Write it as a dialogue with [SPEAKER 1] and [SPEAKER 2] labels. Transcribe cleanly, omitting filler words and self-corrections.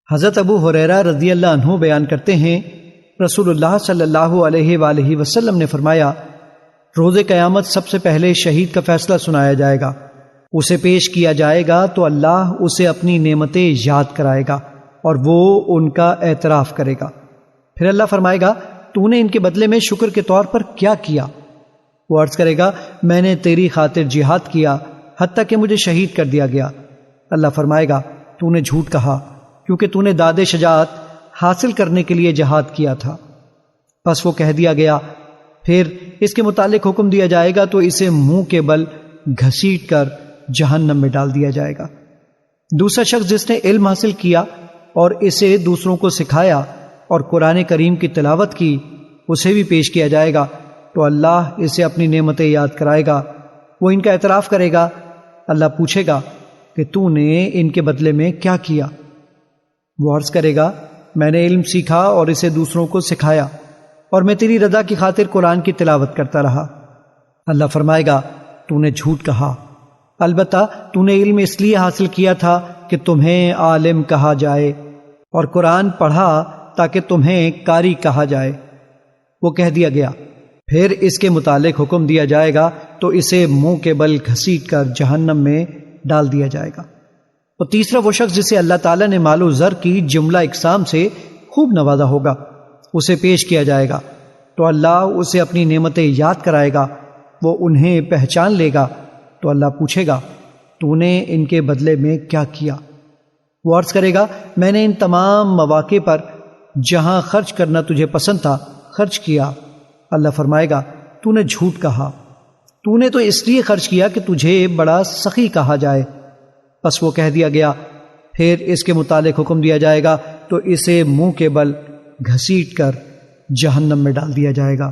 [SPEAKER 1] حضرت ابو ہریرہ رضی اللہ عنہ بیان کرتے ہیں، رسول اللہ صلی اللہ علیہ وآلہ وسلم نے فرمایا، روز قیامت سب سے پہلے شہید کا فیصلہ سنایا جائے گا، اسے پیش کیا جائے گا تو اللہ اسے اپنی نعمتیں یاد کرائے گا اور وہ ان کا اعتراف کرے گا۔ پھر اللہ فرمائے گا، تو نے ان کے بدلے میں شکر کے طور پر کیا کیا؟ وہ عرض کرے گا، میں نے تیری خاطر جہاد کیا حتیٰ کہ مجھے شہید کر دیا گیا۔ اللہ فرمائے گا، تو نے جھوٹ کہا کیونکہ تو نے داد شجاعت حاصل کرنے کے لیے جہاد کیا تھا۔ پس وہ کہہ دیا گیا، پھر اس کے متعلق حکم دیا جائے گا تو اسے منہ کے بل گھسیٹ کر جہنم میں ڈال دیا جائے گا۔ دوسرا شخص جس نے علم حاصل کیا اور اسے دوسروں کو سکھایا اور قرآن کریم کی تلاوت کی، اسے بھی پیش کیا جائے گا تو اللہ اسے اپنی نعمتیں یاد کرائے گا، وہ ان کا اعتراف کرے گا۔ اللہ پوچھے گا کہ تو نے ان کے بدلے میں کیا کیا؟ وہ عرض کرے گا، میں نے علم سیکھا اور اسے دوسروں کو سکھایا اور میں تیری رضا کی خاطر قرآن کی تلاوت کرتا رہا۔ اللہ فرمائے گا، تو نے جھوٹ کہا، البتہ تو نے علم اس لیے حاصل کیا تھا کہ تمہیں عالم کہا جائے اور قرآن پڑھا تاکہ تمہیں قاری کہا جائے۔ وہ کہہ دیا گیا، پھر اس کے متعلق حکم دیا جائے گا تو اسے منہ کے بل گھسیٹ کر جہنم میں ڈال دیا جائے گا۔ اور تیسرا وہ شخص جسے اللہ تعالیٰ نے مال و زر کی جملہ اقسام سے خوب نوازا ہوگا، اسے پیش کیا جائے گا تو اللہ اسے اپنی نعمتیں یاد کرائے گا، وہ انہیں پہچان لے گا تو اللہ پوچھے گا، تو نے ان کے بدلے میں کیا کیا؟ وہ عرض کرے گا، میں نے ان تمام مواقع پر جہاں خرچ کرنا تجھے پسند تھا خرچ کیا۔ اللہ فرمائے گا، تو نے جھوٹ کہا، تو نے تو اس لیے خرچ کیا کہ تجھے بڑا سخی کہا جائے۔ پس وہ کہہ دیا گیا، پھر اس کے متعلق حکم دیا جائے گا تو اسے منہ کے بل گھسیٹ کر جہنم میں ڈال دیا جائے گا۔